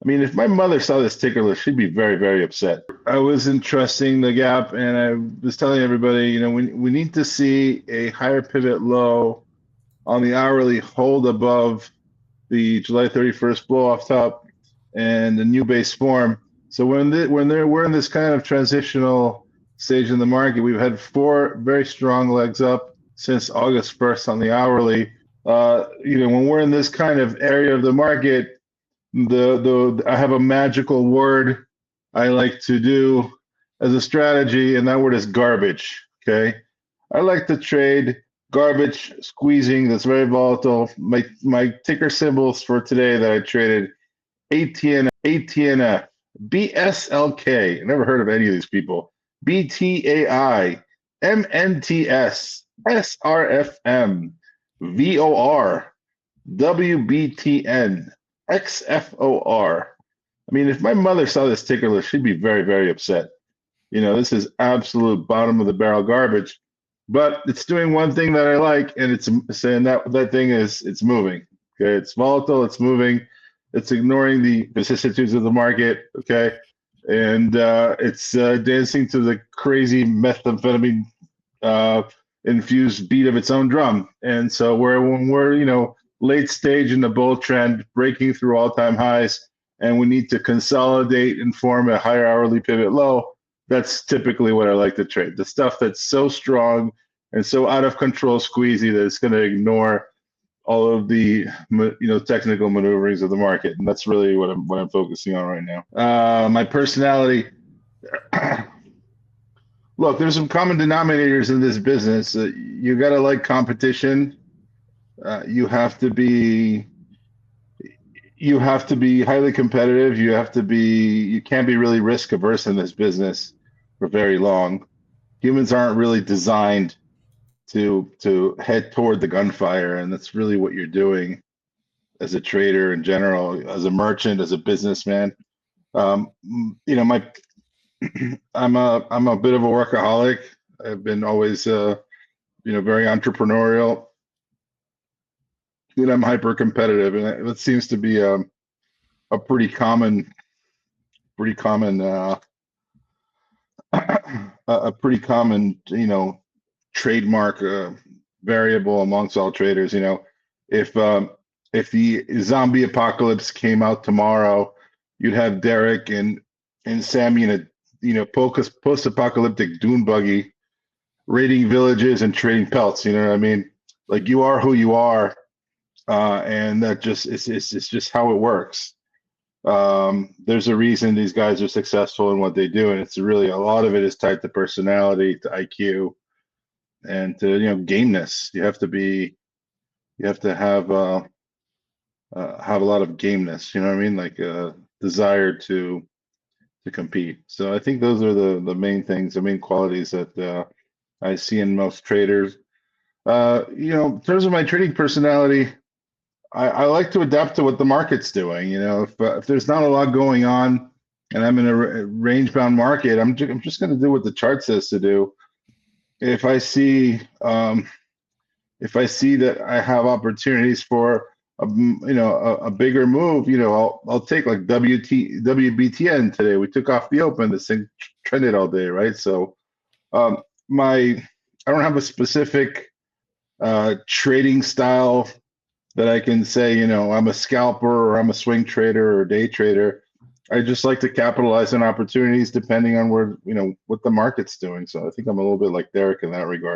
mean, if my mother saw this ticker list, she'd be very, very upset. I was entrusting the gap, and I was telling everybody, we need to see a higher pivot low on the hourly hold above the July 31st blow off top and the new base form. So we're in this kind of transitional stage in the market, we've had four very strong legs up since August 1st on the hourly. When we're in this kind of area of the market, I have a magical word I like to do as a strategy, and that word is garbage. Okay, I like to trade garbage squeezing that's very volatile. My ticker symbols for today that I traded: ATNF, BSLK. Never heard of any of these people. BTAI, MNTS, SRFM, VOR, WBTN, XFOR. I mean, if my mother saw this ticker list, she'd be very, very upset. This is absolute bottom of the barrel garbage, but it's doing one thing that I like, and it's saying that thing is it's moving. Okay, it's volatile, it's moving, it's ignoring the vicissitudes of the market. Okay, and it's dancing to the crazy methamphetamine infused beat of its own drum. And so when we're late stage in the bull trend, breaking through all-time highs, and we need to consolidate and form a higher hourly pivot low, that's typically what I like to trade. The stuff that's so strong and so out of control squeezy that it's going to ignore all of the technical maneuverings of the market, and that's really what I'm focusing on right now. My personality. Look, there's some common denominators in this business. You got to like competition. You have to be highly competitive. You can't be really risk averse in this business for very long. Humans aren't really designed to head toward the gunfire, and that's really what you're doing as a trader in general, as a merchant, as a businessman. My I'm a bit of a workaholic. I've been always very entrepreneurial, and I'm hyper competitive, and it seems to be a pretty common a pretty common trademark variable amongst all traders. If the zombie apocalypse came out tomorrow, you'd have Derek and Sammy in a post-apocalyptic dune buggy, raiding villages and trading pelts. You know what I mean? Like, you are who you are, and that it's just how it works. There's a reason these guys are successful in what they do, and it's really a lot of it is tied to personality, to IQ, and to gameness. You have to have a lot of gameness. You know what I mean? Like a desire to compete. So I think those are the main things, the main qualities that I see in most traders. In terms of my trading personality, I like to adapt to what the market's doing. If there's not a lot going on and I'm in a range-bound market, I'm just going to do what the chart says to do. If I see that I have opportunities for a bigger move, I'll take like WBTN today. We took off the open. This thing trended all day, right? So I don't have a specific trading style that I can say, I'm a scalper or I'm a swing trader or a day trader. I just like to capitalize on opportunities depending on where, what the market's doing. So I think I'm a little bit like Derek in that regard.